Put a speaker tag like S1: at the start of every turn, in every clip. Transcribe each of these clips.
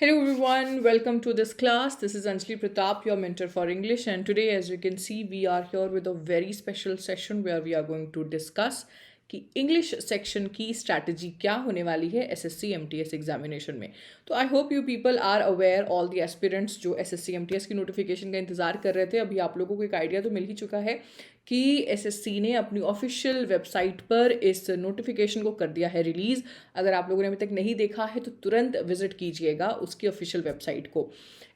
S1: Hello everyone, welcome to this class. This is Anjali Pratap, your mentor for English, and today, as you can see, we are here with a very special session where we are going to discuss कि English section की strategy क्या होने वाली है SSC MTS examination में। तो I hope you people are aware, all the aspirants जो SSC MTS की नोटिफिकेशन का इंतजार कर रहे थे, अभी आप लोगों को एक आइडिया तो मिल ही चुका है कि एसएससी ने अपनी ऑफिशियल वेबसाइट पर इस नोटिफिकेशन को कर दिया है रिलीज़। अगर आप लोगों ने अभी तक नहीं देखा है तो तुरंत विजिट कीजिएगा उसकी ऑफिशियल वेबसाइट को।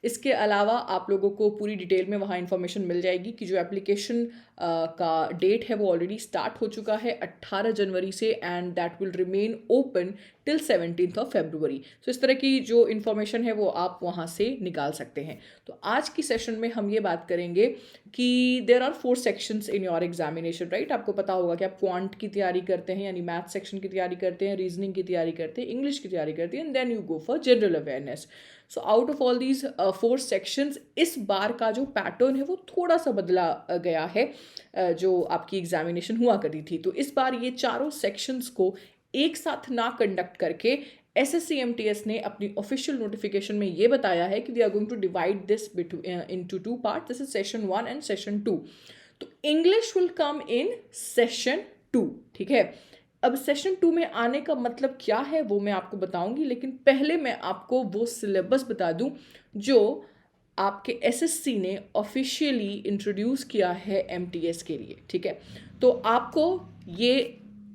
S1: इसके अलावा आप लोगों को पूरी डिटेल में वहाँ इन्फॉर्मेशन मिल जाएगी कि जो एप्लीकेशन का डेट है वो ऑलरेडी स्टार्ट हो चुका है 18 जनवरी से, and that will remain open till 17 फरवरी। सो इस तरह की जो इन्फॉर्मेशन है वो आप वहाँ से निकाल सकते हैं। तो आज की सेशन में हम ये बात करेंगे कि there are 4 sections in your examination, right. आपको पता होगा कि आप क्वांट की तैयारी करते हैं, यानी मैथ सेक्शन की तैयारी करते हैं, रीजनिंग की तैयारी करते हैं, इंग्लिश की तैयारी करते हैं, and then you go for general awareness. So out of all these 4 sections इस बार का जो पैटर्न है वो थोड़ा सा बदला गया है जो आपकी एग्जामिनेशन हुआ करती थी। तो इस बार ये चारों सेक्शंस को एक साथ ना कंडक्ट करके एसएससी एमटीएस ने अपनी ऑफिशियल नोटिफिकेशन में ये बताया है कि we are going to divide this into 2 part. This is session 1 and session 2। तो English will come in session 2, ठीक है। अब सेशन 2 में आने का मतलब क्या है वो मैं आपको बताऊंगी, लेकिन पहले मैं आपको वो सिलेबस बता दूं जो आपके एसएससी ने ऑफिशियली इंट्रोड्यूस किया है एमटीएस के लिए, ठीक है। तो आपको ये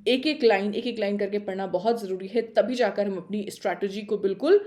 S1: एक एक लाइन करके पढ़ना बहुत ज़रूरी है, तभी जाकर हम अपनी स्ट्रैटेजी को बिल्कुल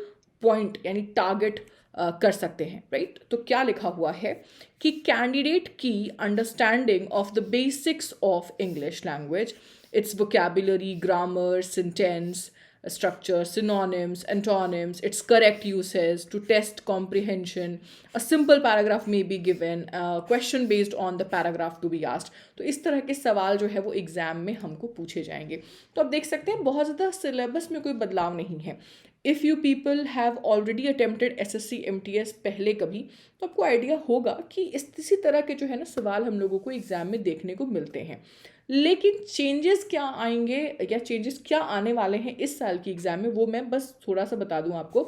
S1: पॉइंट यानी टारगेट कर सकते हैं, राइट। तो क्या लिखा हुआ है कि कैंडिडेट की understanding of the basics of English language, its vocabulary, grammar, sentence, structure, synonyms, antonyms, its correct uses, to test comprehension. A simple paragraph may be given, question based on the paragraph to be asked. तो इस तरह के सवाल जो है वो exam में हमको पूछे जाएंगे। तो आप देख सकते हैं बहुत ज़्यादा सिलेबस में कोई बदलाव नहीं है। If you people have already attempted SSC MTS पहले कभी, तो आपको आइडिया होगा कि इसी तरह के जो है ना सवाल हम लोगों को एग्जाम में देखने को मिलते हैं। लेकिन चेंजेस क्या आएंगे या चेंजेस क्या आने वाले हैं इस साल की एग्जाम में, वो मैं बस थोड़ा सा बता दूं आपको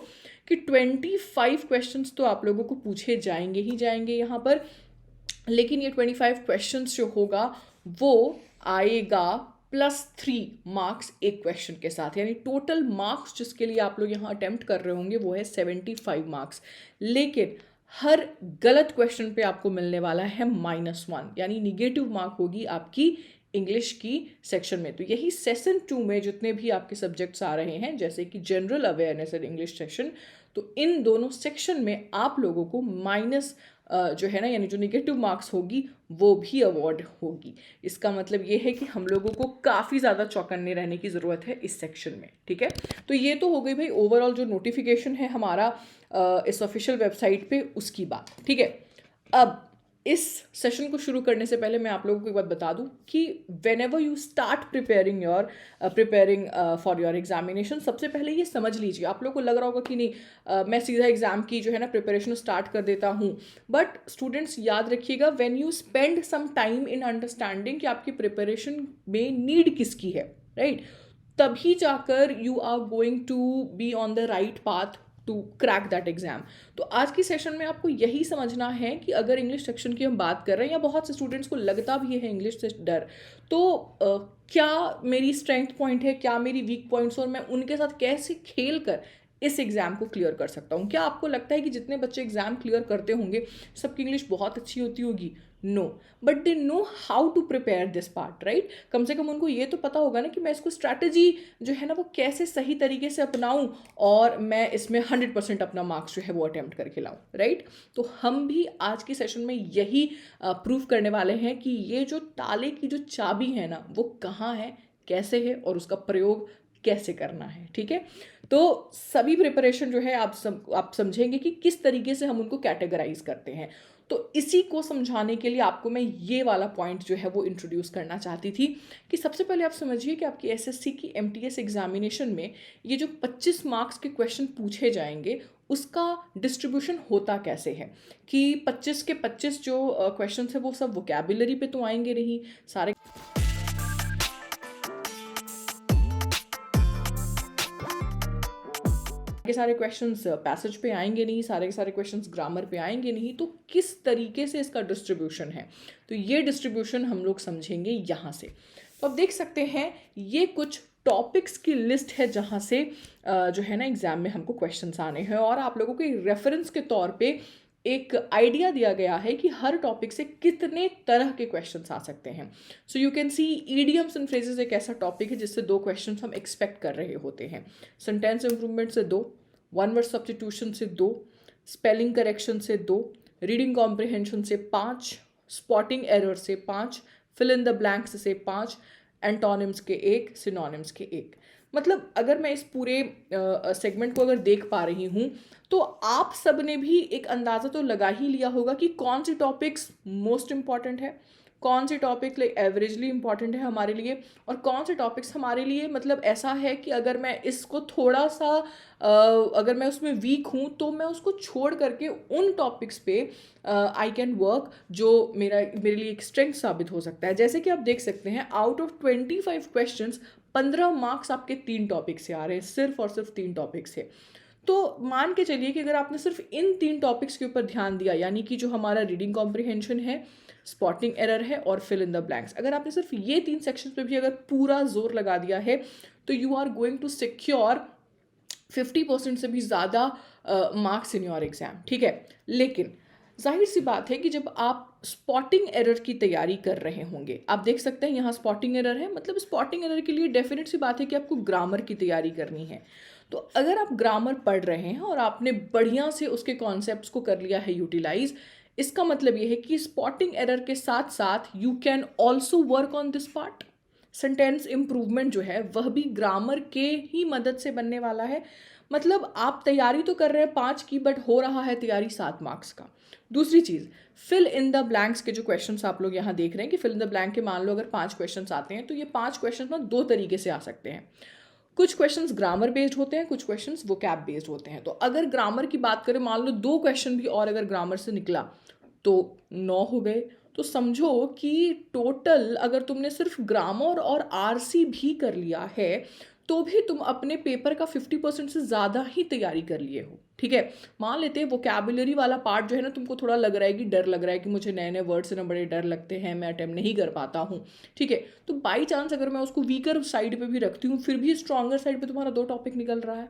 S1: कि 25 क्वेश्चंस तो आप लोगों को पूछे जाएंगे ही जाएंगे यहाँ पर। लेकिन ये 25 क्वेश्चंस जो होगा वो आएगा +3 मार्क्स एक क्वेश्चन के साथ, यानी टोटल मार्क्स जिसके लिए आप लोग यहाँ अटेम्प्ट कर रहे होंगे वो है 75 मार्क्स। लेकिन हर गलत क्वेश्चन पे आपको मिलने वाला है -1, यानी निगेटिव मार्क होगी आपकी इंग्लिश की सेक्शन में। तो यही सेशन 2 में जितने भी आपके सब्जेक्ट्स आ रहे हैं, जैसे कि जनरल अवेयरनेस और इंग्लिश सेक्शन, तो इन दोनों सेक्शन में आप लोगों को माइनस जो है ना, यानी जो निगेटिव मार्क्स होगी वो भी अवॉर्ड होगी। इसका मतलब ये है कि हम लोगों को काफ़ी ज़्यादा चौकन्ने रहने की ज़रूरत है इस सेक्शन में, ठीक है। तो ये तो हो गई भाई ओवरऑल जो नोटिफिकेशन है हमारा इस ऑफिशियल वेबसाइट पे उसकी बात, ठीक है। अब इस सेशन को शुरू करने से पहले मैं आप लोगों को एक बात बता दूं कि when ever you start preparing for your examination, सबसे पहले ये समझ लीजिए। आप लोगों को लग रहा होगा कि नहीं मैं सीधा एग्जाम की जो है ना प्रिपरेशन स्टार्ट कर देता हूँ, बट स्टूडेंट्स याद रखिएगा when you spend some time in understanding कि आपकी प्रिपरेशन में नीड किसकी है, राइट, तभी जाकर you are going to be on the right path to crack that exam. तो आज की सेशन में आपको यही समझना है कि अगर इंग्लिश सेक्शन की हम बात कर रहे हैं, या बहुत से स्टूडेंट्स को लगता भी है इंग्लिश से डर, तो क्या मेरी स्ट्रेंथ पॉइंट है, क्या मेरी वीक पॉइंट्स, और मैं उनके साथ कैसे खेल कर इस एग्ज़ाम को क्लियर कर सकता हूँ। क्या आपको लगता है कि जितने बच्चे एग्ज़ाम क्लियर करते होंगे सबकी इंग्लिश बहुत अच्छी होती होगी? No, but they know how to prepare this part, right. कम से कम उनको ये तो पता होगा ना कि मैं इसको स्ट्रैटेजी जो है ना वो कैसे सही तरीके से अपनाऊं और मैं इसमें 100% अपना मार्क्स जो है वो अटेम्प्ट करके लाऊं, राइट। तो हम भी आज की सेशन में यही प्रूव करने वाले हैं कि ये जो ताले की जो चाबी है ना वो कहाँ है, कैसे है, और उसका प्रयोग कैसे करना है, ठीक है। तो सभी प्रिपरेशन जो है आप समझेंगे कि किस तरीके से हम उनको कैटेगराइज करते हैं। तो इसी को समझाने के लिए आपको मैं ये वाला पॉइंट जो है वो इंट्रोड्यूस करना चाहती थी कि सबसे पहले आप समझिए कि आपकी एसएससी की एमटीएस एग्जामिनेशन में ये जो 25 मार्क्स के क्वेश्चन पूछे जाएंगे उसका डिस्ट्रीब्यूशन होता कैसे है। कि 25 के 25 जो क्वेश्चन है वो सब वोकैबुलरी पे तो आएंगे नहीं, सारे के सारे क्वेश्चंस पैसेज पे आएंगे नहीं, सारे के सारे क्वेश्चंस ग्रामर पे आएंगे नहीं, तो किस तरीके से इसका डिस्ट्रीब्यूशन है, तो ये डिस्ट्रीब्यूशन हम लोग समझेंगे यहाँ से। तो आप देख सकते हैं ये कुछ टॉपिक्स की लिस्ट है जहाँ से जो है ना एग्जाम में हमको क्वेश्चंस आने हैं, और आप लोगों के रेफरेंस के तौर पे एक आइडिया दिया गया है कि हर टॉपिक से कितने तरह के क्वेश्चंस आ सकते हैं। So you can see idioms and phrases एक ऐसा टॉपिक है जिससे 2 क्वेश्चंस हम एक्सपेक्ट कर रहे होते हैं। सेंटेंस इंप्रूवमेंट से 2, वन वर्ड सब्स्टिट्यूशन से 2, स्पेलिंग करेक्शन से 2, रीडिंग कॉम्प्रिहेंशन से 5, स्पॉटिंग एरर से 5, फिल इन द ब्लैंक्स से 5, एंटोनिम्स के 1, सिनोनिम्स के 1। मतलब अगर मैं इस पूरे सेगमेंट को अगर देख पा रही हूँ तो आप सब ने भी एक अंदाज़ा तो लगा ही लिया होगा कि कौन सी टॉपिक्स मोस्ट इम्पॉर्टेंट है, कौन सी टॉपिक लाइक एवरेजली इंपॉर्टेंट है हमारे लिए, और कौन से टॉपिक्स हमारे लिए मतलब ऐसा है कि अगर मैं इसको थोड़ा सा अगर मैं उसमें वीक हूँ तो मैं उसको छोड़ करके उन टॉपिक्स पे आई कैन वर्क जो मेरे लिए एक स्ट्रेंथ साबित हो सकता है। जैसे कि आप देख सकते हैं आउट ऑफ 25 क्वेश्चंस 15 मार्क्स आपके 3 टॉपिक से आ रहे हैं, सिर्फ और सिर्फ 3 टॉपिक से। तो मान के चलिए कि अगर आपने सिर्फ इन 3 टॉपिक्स के ऊपर ध्यान दिया, यानी कि जो हमारा रीडिंग कॉम्प्रिहेंशन है, स्पॉटिंग एरर है और फिल इन द ब्लैंक्स, अगर आपने सिर्फ ये 3 सेक्शंस पे भी अगर पूरा जोर लगा दिया है तो you are going to secure 50% से भी ज़्यादा मार्क्स इन योर एग्जाम, ठीक है। लेकिन जाहिर सी बात है कि जब आप स्पॉटिंग एरर की तैयारी कर रहे होंगे, आप देख सकते हैं यहाँ स्पॉटिंग एरर है, मतलब स्पॉटिंग एरर के लिए डेफिनेट सी बात है कि आपको ग्रामर की तैयारी करनी है। तो अगर आप ग्रामर पढ़ रहे हैं और आपने बढ़िया से उसके कॉन्सेप्ट्स को कर लिया है यूटिलाइज, इसका मतलब ये है कि स्पॉटिंग एरर के साथ साथ you can also work on this part. Sentence improvement जो है वह भी ग्रामर के ही मदद से बनने वाला है। मतलब आप तैयारी तो कर रहे हैं 5 की, बट हो रहा है तैयारी 7 मार्क्स का। दूसरी चीज़, फिल इन द ब्लैंक्स के जो क्वेश्चंस आप लोग यहाँ देख रहे हैं कि फिल इन द ब्लैंक के मान लो अगर 5 क्वेश्चंस आते हैं तो ये 5 क्वेश्चंस ना 2 तरीके से आ सकते हैं। कुछ क्वेश्चंस ग्रामर बेस्ड होते हैं, कुछ क्वेश्चंस वोकैब बेस्ड होते हैं। तो अगर ग्रामर की बात करें, मान लो 2 क्वेश्चन भी और अगर ग्रामर से निकला तो 9 हो गए। तो समझो कि टोटल अगर तुमने सिर्फ ग्रामर और आरसी भी कर लिया है तो भी तुम अपने पेपर का 50% से ज़्यादा ही तैयारी कर लिए हो, ठीक है। मान लेते हैं वोकैबुलरी वाला पार्ट जो है ना, तुमको थोड़ा लग रहा है कि डर लग रहा है कि मुझे नए नए वर्ड से ना बड़े डर लगते हैं, मैं अटेम्प्ट नहीं कर पाता हूँ, ठीक है। तो बाई चांस अगर मैं उसको वीकर साइड पे भी रखती हूँ फिर भी स्ट्रॉन्गर साइड पे तुम्हारा 2 टॉपिक निकल रहा है,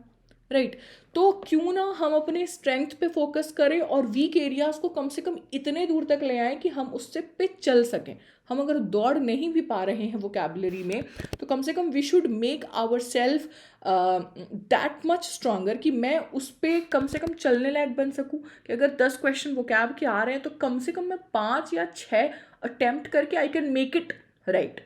S1: राइट। तो क्यों ना हम अपने स्ट्रेंथ पे फोकस करें और वीक एरियाज को कम से कम इतने दूर तक ले आएं कि हम उससे पे चल सकें। हम अगर दौड़ नहीं भी पा रहे हैं वोकैबुलरी में तो कम से कम we should make our self that much stronger कि मैं उस पर कम से कम चलने लायक बन सकूं कि अगर 10 क्वेश्चन वोकैब के आ रहे हैं तो कम से कम मैं 5 या 6 अटेम्प्ट करके I can make it right.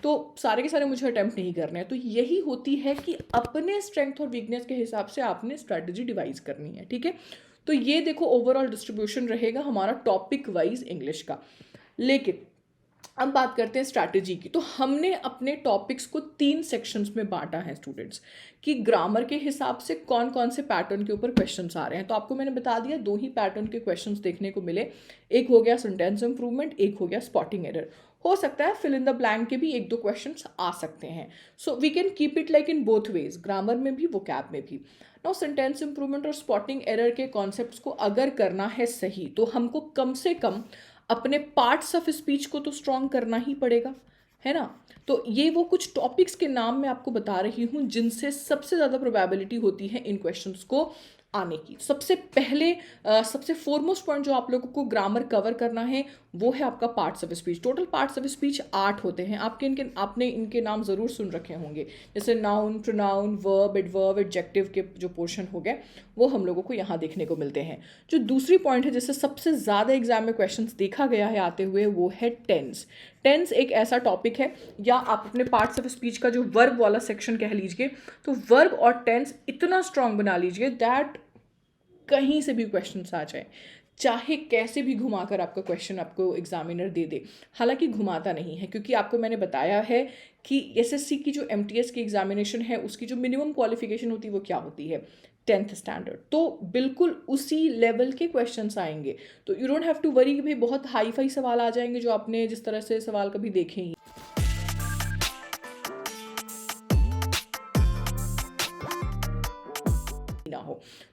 S1: तो सारे के सारे मुझे अटेम्प्ट नहीं करने हैं। तो यही होती है कि अपने स्ट्रेंथ और वीकनेस के हिसाब से आपने स्ट्रैटेजी डिवाइस करनी है, ठीक है। तो ये देखो ओवरऑल डिस्ट्रीब्यूशन रहेगा हमारा टॉपिक वाइज इंग्लिश का। लेकिन अब बात करते हैं स्ट्रैटेजी की। तो हमने अपने टॉपिक्स को 3 सेक्शंस में बांटा है स्टूडेंट्स, कि ग्रामर के हिसाब से कौन कौन से पैटर्न के ऊपर क्वेश्चंस आ रहे हैं। तो आपको मैंने बता दिया 2 ही पैटर्न के क्वेश्चंस देखने को मिले, एक हो गया सेंटेंस इंप्रूवमेंट, एक हो गया स्पॉटिंग एरर। हो सकता है फिल इन द ब्लैंक के भी 1-2 क्वेश्चंस आ सकते हैं। So we can keep it like in both ways, grammar में भी वोकैब में भी। नाउ सेंटेंस इंप्रूवमेंट और स्पॉटिंग एरर के कॉन्सेप्ट्स को अगर करना है सही तो हमको कम से कम अपने पार्ट्स ऑफ स्पीच को तो स्ट्रॉन्ग करना ही पड़ेगा, है ना। तो ये वो कुछ टॉपिक्स के नाम मैं आपको बता रही हूँ जिनसे सबसे ज़्यादा प्रोबेबिलिटी होती है इन क्वेश्चंस को आने की। सबसे पहले सबसे फोरमोस्ट पॉइंट जो आप लोगों को ग्रामर कवर करना है वो है आपका parts of speech. Total parts of speech 8 होते हैं। आपने इनके नाम ज़रूर सुन रखे होंगे, जैसे noun, pronoun, verb, adverb, adjective के जो पोर्शन हो गए वो हम लोगों को यहाँ देखने को मिलते हैं। जो दूसरी पॉइंट है जिससे सबसे ज़्यादा एग्जाम में क्वेश्चन देखा गया है आते हुए वो है टेंस। टेंस एक ऐसा टॉपिक है, या आप अपने पार्ट्स ऑफ स्पीच का जो वर्ब वाला सेक्शन कह लीजिए, तो वर्ब और टेंस इतना स्ट्रांग बना लीजिए दैट कहीं से भी क्वेश्चंस आ जाए, चाहे कैसे भी घुमाकर आपका क्वेश्चन आपको एग्जामिनर दे दे। हालांकि घुमाता नहीं है, क्योंकि आपको मैंने बताया है कि एसएससी की जो एमटीएस की एग्जामिनेशन है उसकी जो मिनिमम क्वालिफिकेशन होती है वो क्या होती है, 10th स्टैंडर्ड। तो बिल्कुल उसी लेवल के क्वेश्चंस आएंगे। तो you don't have to worry कि भाई बहुत हाई फाई सवाल आ जाएंगे जो आपने जिस तरह से सवाल कभी देखे ही।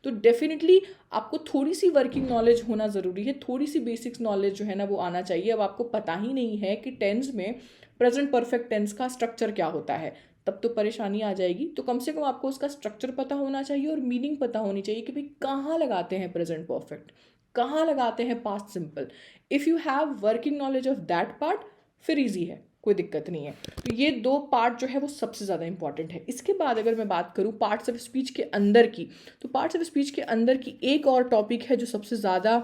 S1: तो डेफिनेटली आपको थोड़ी सी वर्किंग नॉलेज होना ज़रूरी है, थोड़ी सी बेसिक्स नॉलेज जो है ना वो आना चाहिए। अब आपको पता ही नहीं है कि टेंस में प्रेजेंट परफेक्ट टेंस का स्ट्रक्चर क्या होता है, तब तो परेशानी आ जाएगी। तो कम से कम आपको उसका स्ट्रक्चर पता होना चाहिए और मीनिंग पता होनी चाहिए कि भाई कहाँ लगाते हैं प्रेजेंट परफेक्ट, कहाँ लगाते हैं past simple. If you have working knowledge of that part फिर ईजी है, कोई दिक्कत नहीं है। तो ये दो पार्ट जो है वो सबसे ज़्यादा इंपॉर्टेंट है। इसके बाद अगर मैं बात करूँ पार्ट्स ऑफ स्पीच के अंदर की, तो पार्ट्स ऑफ स्पीच के अंदर की एक और टॉपिक है जो सबसे ज़्यादा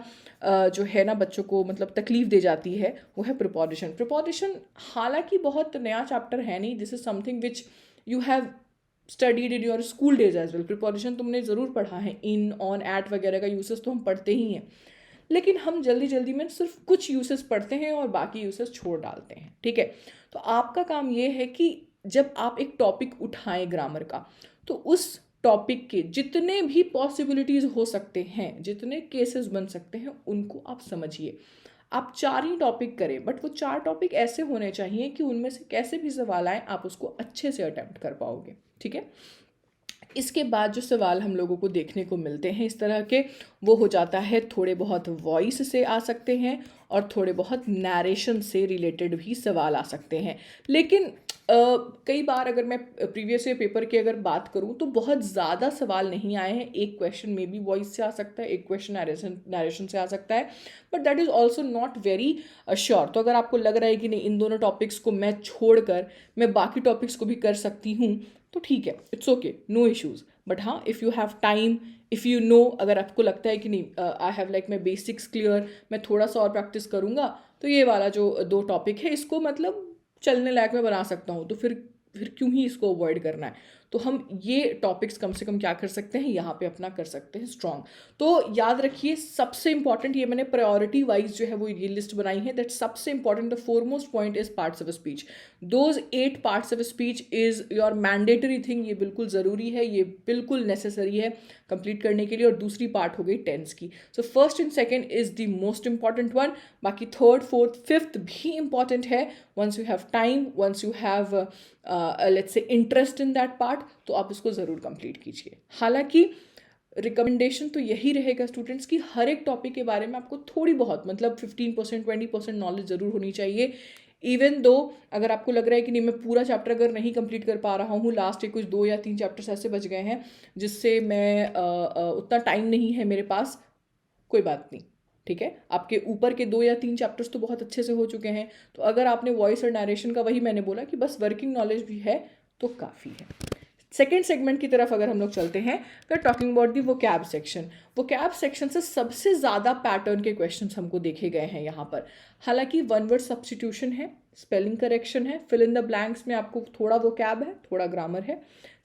S1: जो है ना बच्चों को मतलब तकलीफ दे जाती है, वो है प्रिपोजिशन। प्रिपोजिशन हालांकि बहुत नया चैप्टर है नहीं, this is something which you have studied in your school days as well. Preposition तुमने ज़रूर पढ़ा है, इन, ऑन, एट वगैरह का यूसेस तो हम पढ़ते ही हैं, लेकिन हम जल्दी जल्दी में सिर्फ कुछ यूसेस पढ़ते हैं और बाकी यूसेस छोड़ डालते हैं, ठीक है। तो आपका काम ये है कि जब आप एक टॉपिक उठाएं ग्रामर का, तो उस टॉपिक के जितने भी पॉसिबिलिटीज़ हो सकते हैं, जितने केसेस बन सकते हैं, उनको आप समझिए। आप 4 ही टॉपिक करें, बट वो 4 टॉपिक ऐसे होने चाहिए कि उनमें से कैसे भी सवाल आए आप उसको अच्छे से अटेम्प्ट कर पाओगे, ठीक है। इसके बाद जो सवाल हम लोगों को देखने को मिलते हैं इस तरह के, वो हो जाता है थोड़े बहुत वॉइस से आ सकते हैं और थोड़े बहुत नैरेशन से रिलेटेड भी सवाल आ सकते हैं। लेकिन कई बार अगर मैं प्रीवियस ईयर पेपर की अगर बात करूं तो बहुत ज़्यादा सवाल नहीं आए हैं। एक क्वेश्चन में भी वॉइस से आ सकता है, एक क्वेश्चन नैरेशन से आ सकता है, but that is also not very sure. तो अगर आपको लग रहा है कि नहीं इन दोनों टॉपिक्स को मैं छोड़कर मैं बाकी टॉपिक्स को भी कर सकती हूँ, तो ठीक है, it's okay, no issues. But हाँ, if you have time, if you know, अगर आपको लगता है कि नहीं I have like my basics clear, मैं थोड़ा सा और प्रैक्टिस करूँगा तो ये वाला जो 2 टॉपिक है इसको मतलब चलने लायक मैं बना सकता हूँ, तो फिर क्यों ही इसको अवॉइड करना है। तो हम ये टॉपिक्स कम से कम क्या कर सकते हैं, यहाँ पे अपना कर सकते हैं स्ट्रॉन्ग। तो याद रखिए सबसे इंपॉर्टेंट, ये मैंने प्रायोरिटी वाइज जो है वो ये लिस्ट बनाई है, दैट सबसे important the foremost point is parts of speech. Those 8 parts of speech is your mandatory thing, ये बिल्कुल ज़रूरी है, ये बिल्कुल नेसेसरी है कंप्लीट करने के लिए। और दूसरी पार्ट हो गई टेंस की। So first and second is the most important one, बाकी थर्ड, फोर्थ, फिफ्थ भी इंपॉर्टेंट है। Once you have time, once you have let's say interest in that part, तो आप इसको ज़रूर कंप्लीट कीजिए। हालांकि रिकमेंडेशन तो यही रहेगा स्टूडेंट्स की हर एक टॉपिक के बारे में आपको थोड़ी बहुत मतलब 15% 20% नॉलेज ज़रूर होनी चाहिए। इवन दो अगर आपको लग रहा है कि नहीं मैं पूरा चैप्टर अगर नहीं कंप्लीट कर पा रहा हूँ, लास्ट के कुछ 2 या 3 चैप्टर्स ऐसे बच गए हैं जिससे मैं उतना टाइम नहीं है मेरे पास, कोई बात नहीं, ठीक है। आपके ऊपर के 2 या 3 चैप्टर्स तो बहुत अच्छे से हो चुके हैं। तो अगर आपने वॉइस और नरेशन का, वही मैंने बोला कि बस वर्किंग नॉलेज भी है तो काफ़ी है। सेकेंड सेगमेंट की तरफ अगर हम लोग चलते हैं, we talking about the vocab section. Vocab section से सबसे ज़्यादा पैटर्न के क्वेश्चंस हमको देखे गए हैं यहाँ पर। हालांकि वन वर्ड सब्स्टिट्यूशन है, स्पेलिंग करेक्शन है, फिल इन द ब्लैंक्स में आपको थोड़ा वोकैब है, थोड़ा ग्रामर है,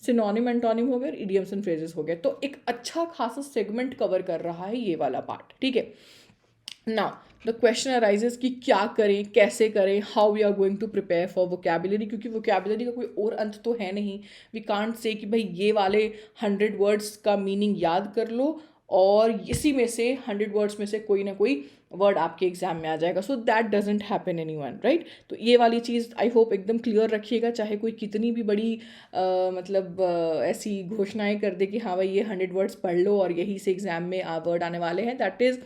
S1: सिनोनिम एंटोनिम हो गए, इडियम्स एंड फ्रेजेस हो गए। तो एक अच्छा खासा सेगमेंट कवर कर रहा है ये वाला पार्ट, ठीक है। नाउ द क्वेश्चन अराइजेस कि क्या करें, कैसे करें, how we are going to prepare for vocabulary, क्योंकि वोकैबुलरी का कोई और अंत तो है नहीं। वी कांट से कि भाई ये वाले 100 वर्ड्स का मीनिंग याद कर लो और इसी में से 100 वर्ड्स में से कोई ना कोई वर्ड आपके एग्जाम में आ जाएगा। So that doesn't happen anyone, right. तो ये वाली चीज़ आई होप एकदम क्लियर रखिएगा, चाहे कोई कितनी भी बड़ी मतलब ऐसी घोषणाएं कर दे कि हाँ भाई ये 100 वर्ड्स पढ़ लो और यही से एग्जाम में वर्ड आने वाले हैं, दैट इज़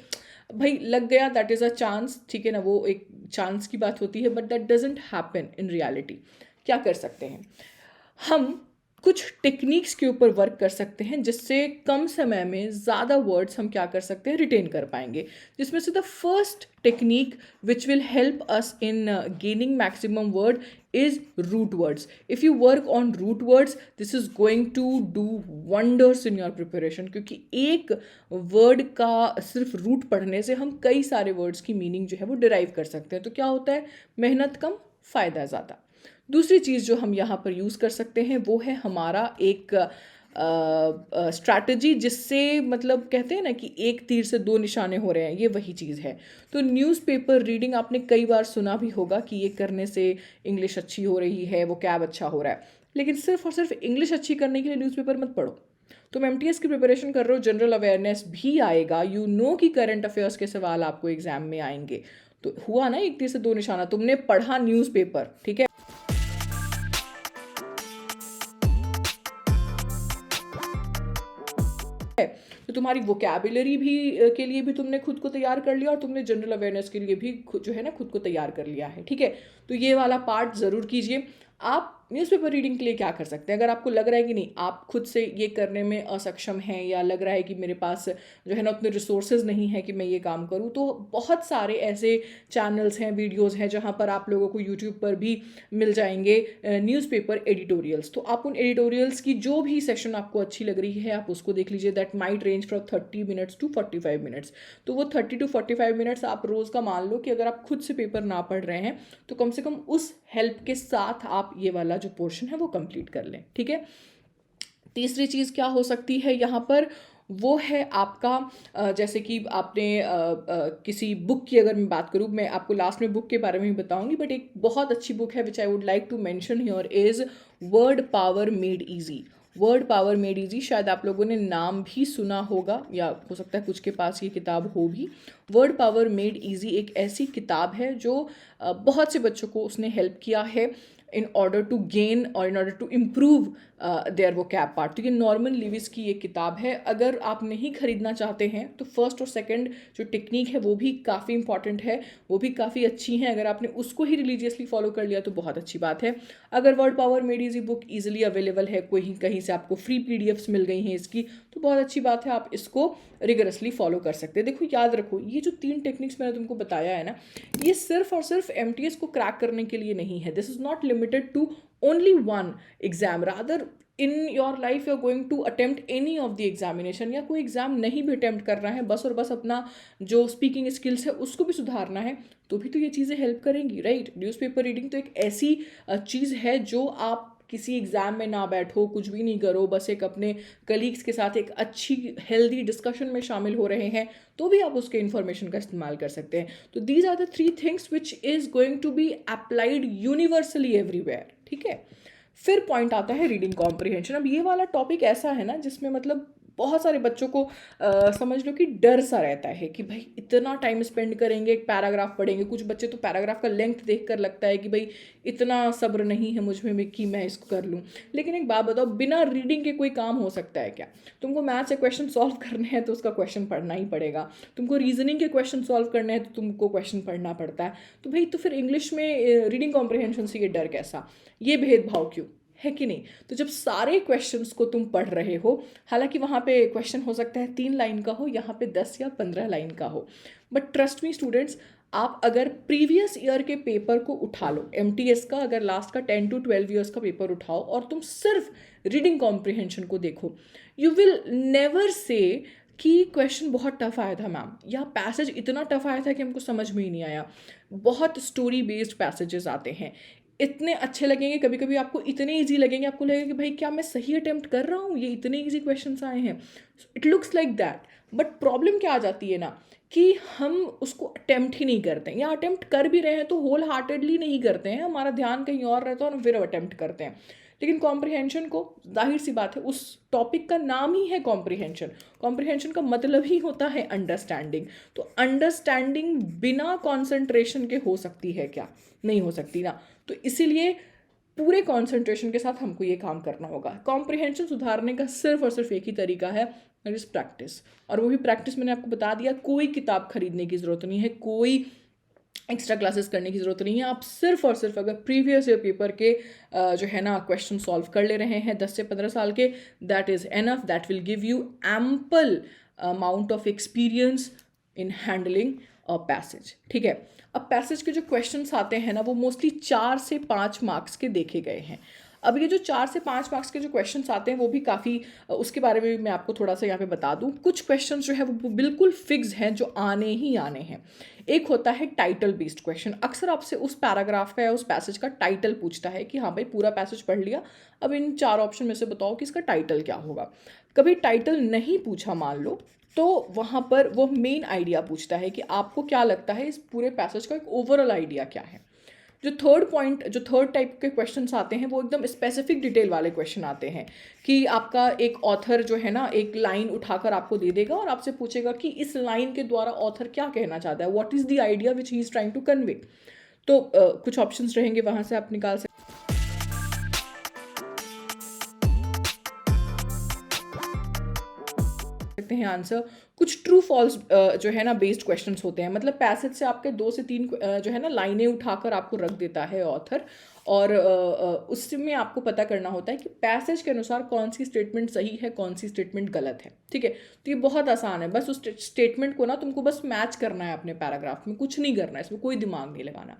S1: भाई लग गया, दैट इज़ अ चांस, ठीक है ना, वो एक चांस की बात होती है, but that doesn't happen in reality. क्या कर सकते हैं हम, कुछ टेक्निक्स के ऊपर वर्क कर सकते हैं जिससे कम समय में ज़्यादा वर्ड्स हम क्या कर सकते हैं, रिटेन कर पाएंगे। जिसमें से the first technique which will help us in gaining maximum word is root words. If you work on root words, this is going to do wonders in your preparation, क्योंकि एक वर्ड का सिर्फ root पढ़ने से हम कई सारे words की मीनिंग जो है वो डिराइव कर सकते हैं। तो क्या होता है, मेहनत कम फ़ायदा ज़्यादा। दूसरी चीज़ जो हम यहाँ पर यूज़ कर सकते हैं वो है हमारा एक स्ट्रैटेजी, जिससे मतलब कहते हैं ना कि एक तीर से 2 निशाने हो रहे हैं, ये वही चीज़ है। तो न्यूज़पेपर रीडिंग आपने कई बार सुना भी होगा कि ये करने से इंग्लिश अच्छी हो रही है, वो कैब अच्छा हो रहा है, लेकिन सिर्फ और सिर्फ इंग्लिश अच्छी करने के लिए न्यूज़पेपर मत पढ़ो। तुम एमटीएस की प्रिपरेशन कर रहे हो, जनरल अवेयरनेस भी आएगा, यू नो कि करंट अफेयर्स के सवाल आपको एग्जाम में आएंगे। तो हुआ ना एक तीर से 2 निशाना, तुमने पढ़ा न्यूज़पेपर, ठीक है। तुम्हारी वोकैबुलरी भी के लिए भी तुमने खुद को तैयार कर लिया और तुमने जनरल अवेयरनेस के लिए भी जो है ना खुद को तैयार कर लिया है, ठीक है। तो ये वाला पार्ट ज़रूर कीजिए। आप न्यूज़पेपर रीडिंग के लिए क्या कर सकते हैं? अगर आपको लग रहा है कि नहीं, आप खुद से ये करने में असक्षम हैं, या लग रहा है कि मेरे पास जो है ना उतने रिसोर्सेज नहीं है कि मैं ये काम करूँ, तो बहुत सारे ऐसे चैनल्स हैं, वीडियोस हैं, जहाँ पर आप लोगों को यूट्यूब पर भी मिल जाएंगे न्यूज़पेपर एडिटोरियल्स। तो आप उन एडिटोरियल्स की जो भी सेशन आपको अच्छी लग रही है आप उसको देख लीजिए। That might range from 30 minutes to 45 minutes. तो वो 30 to 45 मिनट्स आप रोज़ का मान लो कि अगर आप खुद से पेपर ना पढ़ रहे हैं तो कम से कम उस हेल्प के साथ आप ये वाला जो पोर्शन है वो कंप्लीट कर लें, ठीक है। तीसरी चीज़ क्या हो सकती है यहाँ पर, वो है आपका जैसे कि आपने किसी बुक की अगर मैं बात करूँ, मैं आपको लास्ट में बुक के बारे में ही बताऊंगी, बट एक बहुत अच्छी बुक है which I would like to mention here is word power made easy. Word power made easy, शायद आप लोगों ने नाम भी सुना होगा या हो सकता है कुछ के पास ये किताब हो भी। वर्ड पावर मेड ईजी एक ऐसी किताब है जो बहुत से बच्चों को उसने हेल्प किया है इन ऑर्डर टू गेन और in order to improve their vocab part. तो ये नॉर्मन लिविस की ये किताब है। अगर आप नहीं खरीदना चाहते हैं तो फर्स्ट और सेकंड जो टेक्निक है वो भी काफ़ी इंपॉर्टेंट है, वो भी काफ़ी अच्छी है। अगर आपने उसको ही रिलीजियसली फॉलो कर लिया तो बहुत अच्छी बात है। अगर word power made easy book easily available है, कोई कहीं से आपको फ्री PDFs मिल गई हैं इसकी, तो बहुत अच्छी बात है, आप इसको रिगरसली फॉलो कर सकते हैं। देखो याद रखो, ये जो 3 टेक्निक्स मैंने तुमको बताया है ना, ये सिर्फ और सिर्फ MTS को क्रैक करने के लिए नहीं है। This is not limited to only one exam, rather in your life you are going to attempt any of the examination, या कोई एग्जाम नहीं भी अटेम्प्ट कर रहा है, बस और बस अपना जो स्पीकिंग स्किल्स है उसको भी सुधारना है, तो भी तो ये चीज़ें हेल्प करेंगी, राइट। न्यूज़पेपर रीडिंग तो एक ऐसी चीज़ है जो आप किसी एग्ज़ाम में ना बैठो, कुछ भी नहीं करो, बस एक अपने कलीग्स के साथ एक अच्छी हेल्दी डिस्कशन में शामिल हो रहे हैं तो भी आप उसके इन्फॉर्मेशन का इस्तेमाल कर सकते हैं। तो these are the 3 things which is going to be applied universally everywhere, ठीक है। फिर पॉइंट आता है रीडिंग कॉम्प्रिहेंशन। अब ये वाला टॉपिक ऐसा है ना जिसमें मतलब बहुत सारे बच्चों को समझ लो कि डर सा रहता है कि भाई इतना टाइम स्पेंड करेंगे, एक पैराग्राफ पढ़ेंगे। कुछ बच्चे तो पैराग्राफ का लेंथ देखकर लगता है कि भाई इतना सब्र नहीं है मुझ में कि मैं इसको कर लूँ। लेकिन एक बात बताओ, बिना रीडिंग के कोई काम हो सकता है क्या? तुमको मैथ्स से क्वेश्चन सॉल्व करने हैं तो उसका क्वेश्चन पढ़ना ही पड़ेगा, तुमको रीजनिंग के क्वेश्चन सॉल्व करने हैं तो तुमको क्वेश्चन पढ़ना पड़ता है। तो भाई तो फिर इंग्लिश में रीडिंग कॉम्प्रिहेंशन से ये डर कैसा, ये भेदभाव क्यों, है कि नहीं? तो जब सारे क्वेश्चंस को तुम पढ़ रहे हो, हालांकि वहाँ पे क्वेश्चन हो सकता है 3 लाइन का हो, यहाँ पे 10 या 15 लाइन का हो, बट ट्रस्ट मी स्टूडेंट्स, आप अगर प्रीवियस ईयर के पेपर को उठा लो, MTS का अगर लास्ट का 10 to 12 ईयर्स का पेपर उठाओ और तुम सिर्फ रीडिंग कॉम्प्रिहेंशन को देखो, यू विल नेवर से कि क्वेश्चन बहुत टफ आया था मैम, या पैसेज इतना टफ आया था कि हमको समझ में ही नहीं आया। बहुत स्टोरी बेस्ड पैसेजेस आते हैं, इतने अच्छे लगेंगे, कभी कभी आपको इतने इजी लगेंगे, आपको लगेगा कि भाई क्या मैं सही अटेम्प्ट कर रहा हूँ, ये इतने इजी क्वेश्चंस आए हैं। It looks like that, but problem क्या आ जाती है ना कि हम उसको अटेम्प्ट ही नहीं करते हैं, या अटेम्प्ट कर भी रहे हैं तो होल हार्टेडली नहीं करते हैं, हमारा ध्यान कहीं और रहता है और फिर अटेम्प्ट करते हैं। लेकिन कॉम्प्रिहेंशन को, जाहिर सी बात है, उस टॉपिक का नाम ही है कॉम्प्रिहेंशन। कॉम्प्रिहेंशन का मतलब ही होता है अंडरस्टैंडिंग। तो अंडरस्टैंडिंग बिना कॉन्सेंट्रेशन के हो सकती है क्या? नहीं हो सकती ना। तो इसीलिए पूरे कॉन्सेंट्रेशन के साथ हमको ये काम करना होगा। कॉम्प्रिहेंशन सुधारने का सिर्फ और सिर्फ एक ही तरीका है, दैट इज़ प्रैक्टिस। और वो भी प्रैक्टिस मैंने आपको बता दिया, कोई किताब खरीदने की ज़रूरत नहीं है, कोई एक्स्ट्रा क्लासेस करने की ज़रूरत नहीं है। आप सिर्फ और सिर्फ अगर प्रीवियस ईयर पेपर के जो है ना क्वेश्चन सॉल्व कर ले रहे हैं 10 से 15 साल के, that is enough, that will give you ample amount of experience in handling a passage, ठीक है। अब पैसेज के जो क्वेश्चंस आते हैं ना वो मोस्टली 4 से 5 मार्क्स के देखे गए हैं। अब ये जो 4 से 5 मार्क्स के जो क्वेश्चंस आते हैं वो भी काफ़ी, उसके बारे में मैं आपको थोड़ा सा यहाँ पे बता दूँ। कुछ क्वेश्चंस जो है वो बिल्कुल फिक्स हैं, जो आने ही आने हैं। एक होता है टाइटल बेस्ड क्वेश्चन। अक्सर आपसे उस पैराग्राफ का या उस पैसेज का टाइटल पूछता है कि हाँ भाई पूरा पैसेज पढ़ लिया, अब इन 4 ऑप्शन में से बताओ कि इसका टाइटल क्या होगा। कभी टाइटल नहीं पूछा मान लो, तो वहाँ पर वो मेन आइडिया पूछता है कि आपको क्या लगता है इस पूरे पैसेज का एक ओवरऑल आइडिया क्या है। जो थर्ड टाइप के क्वेश्चंस आते हैं वो एकदम स्पेसिफिक डिटेल वाले क्वेश्चन आते हैं कि आपका एक ऑथर जो है ना एक लाइन उठाकर आपको दे देगा और आपसे पूछेगा कि इस लाइन के द्वारा ऑथर क्या कहना चाहता है, what is the idea which he is trying to convey. तो कुछ ऑप्शंस रहेंगे, वहाँ से आप निकाल सकते देते हैं आंसर, कुछ ट्रू फॉल्स जो है ना बेस्ड क्वेश्चंस होते हैं, मतलब पैसेज से आपके 2 से 3 जो है ना लाइनें उठाकर आपको रख देता है ऑथर, और उसमें आपको पता करना होता है कि पैसेज के अनुसार कौन सी स्टेटमेंट सही है, कौन सी स्टेटमेंट गलत है। ठीक है, तो ये बहुत आसान है, बस उस स्टेटमेंट को ना तुमको बस मैच करना है अपने पैराग्राफ में, कुछ नहीं करना है, इसमें कोई दिमाग नहीं लगाना।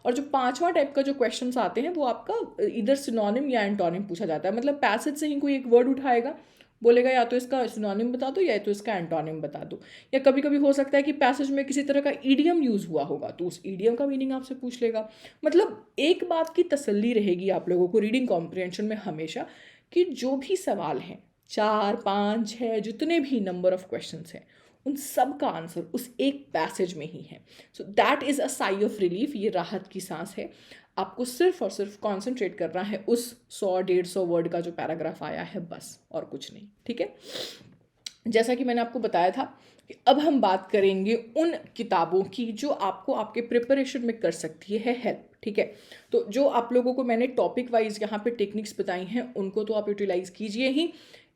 S1: और जो 5वां टाइप का जो क्वेश्चंस आते हैं वो आपका इधर सिनोनिम या एंटोनिम पूछा जाता है, मतलब पैसेज से ही कोई एक वर्ड उठाएगा, बोलेगा या तो इसका सिनोनिम बता दो या तो इसका एंटोनिम बता दो, या कभी कभी हो सकता है कि पैसेज में किसी तरह का ईडियम यूज़ हुआ होगा तो उस ईडियम का मीनिंग आपसे पूछ लेगा। मतलब एक बात की तसल्ली रहेगी आप लोगों को रीडिंग कॉम्प्रिहेंशन में हमेशा, कि जो भी सवाल हैं 4 5 6 जितने भी नंबर ऑफ क्वेश्चन हैं उन सब का आंसर उस एक पैसेज में ही है। So that is a sigh of relief, ये राहत की सांस है। आपको सिर्फ और सिर्फ कॉन्सेंट्रेट करना है उस 100 150 वर्ड का जो पैराग्राफ आया है, बस और कुछ नहीं। ठीक है, जैसा कि मैंने आपको बताया था कि अब हम बात करेंगे उन किताबों की जो आपको आपके प्रिपरेशन में कर सकती है हेल्प। ठीक है, तो जो आप लोगों को मैंने टॉपिक वाइज यहाँ पे टेक्निक्स बताई हैं उनको तो आप यूटिलाइज कीजिए ही।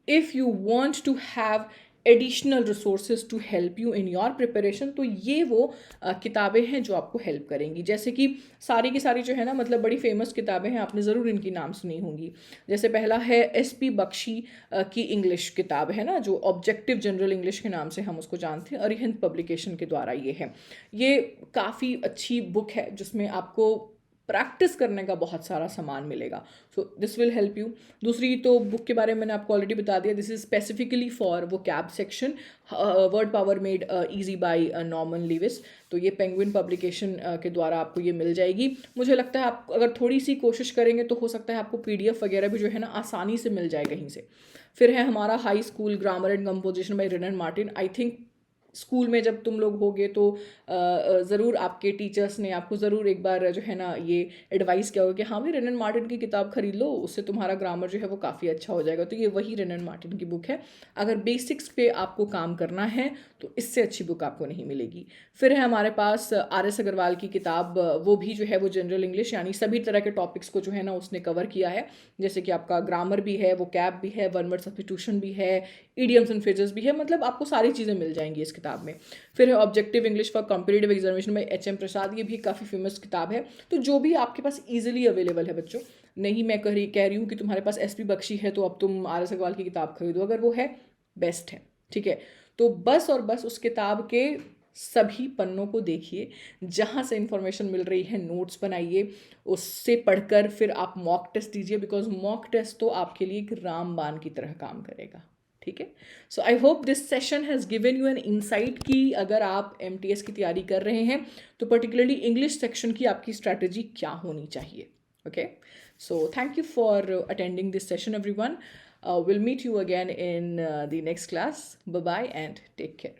S1: If you want to have additional resources to help you in your preparation, तो ये वो किताबें हैं जो आपको हेल्प करेंगी। जैसे कि सारी की सारी जो है ना, मतलब बड़ी फेमस किताबें हैं, आपने ज़रूर इनकी नाम सुनी होंगी। जैसे पहला है SP बख्शी की इंग्लिश किताब है ना, जो ऑब्जेक्टिव जनरल इंग्लिश के नाम से हम उसको जानते हैं, अरिहंत पब्लिकेशन के द्वारा ये है। ये काफ़ी अच्छी बुक है जिसमें आपको प्रैक्टिस करने का बहुत सारा सामान मिलेगा, so this will help you. दूसरी तो बुक के बारे में मैंने आपको ऑलरेडी बता दिया, दिस इज स्पेसिफिकली फॉर वो cab section, word power made easy bye Norman Lewis. तो ये पेंगुइन पब्लिकेशन के द्वारा आपको ये मिल जाएगी। मुझे लगता है आप अगर थोड़ी सी कोशिश करेंगे तो हो सकता है आपको PDF वगैरह भी जो है ना आसानी से मिल जाए कहीं से। फिर है हमारा high school grammar and composition by Wren Martin. I think school में जब तुम लोग होगे तो ज़रूर आपके टीचर्स ने आपको ज़रूर एक बार जो है ना ये एडवाइस किया होगा कि हाँ भाई रेनन मार्टिन की किताब खरीद लो, उससे तुम्हारा ग्रामर जो है वो काफ़ी अच्छा हो जाएगा। तो ये वही रेनन मार्टिन की बुक है। अगर बेसिक्स पे आपको काम करना है तो इससे अच्छी बुक आपको नहीं मिलेगी। फिर है हमारे पास RS अग्रवाल की किताब, वो भी जो है वो जनरल इंग्लिश यानी सभी तरह के टॉपिक्स को जो है ना उसने कवर किया है। जैसे कि आपका ग्रामर भी है, वो कैब भी है, वन वर्ड सब्स्टिट्यूशन भी है, ईडियम्स एंड फ्रेजेस भी है, मतलब आपको सारी चीज़ें मिल जाएंगी इस किताब में। फिर है objective English for competitive examination by HM प्रसाद, ये भी काफ़ी फेमस किताब है। तो जो भी आपके पास ईजिली अवेलेबल है बच्चों, नहीं मैं कह रही हूँ कि तुम्हारे पास SP बख्शी है तो अब तुम RS अग्रवाल की किताब खरीदो, अगर वो है बेस्ट है। ठीक है, तो बस और बस उस किताब के सभी पन्नों को देखिए, जहाँ से इंफॉर्मेशन मिल रही है नोट्स बनाइए, उससे पढ़कर फिर आप मॉक टेस्ट दीजिए, बिकॉज मॉक टेस्ट तो आपके लिए एक रामबाण की तरह काम करेगा। ठीक है, so I hope this session has given you an insight कि अगर आप MTS की तैयारी कर रहे हैं तो पर्टिकुलरली इंग्लिश सेक्शन की आपकी स्ट्रैटेजी क्या होनी चाहिए। Okay, so thank you for attending this session everyone. We'll meet you again in the next class. Bye bye and take care.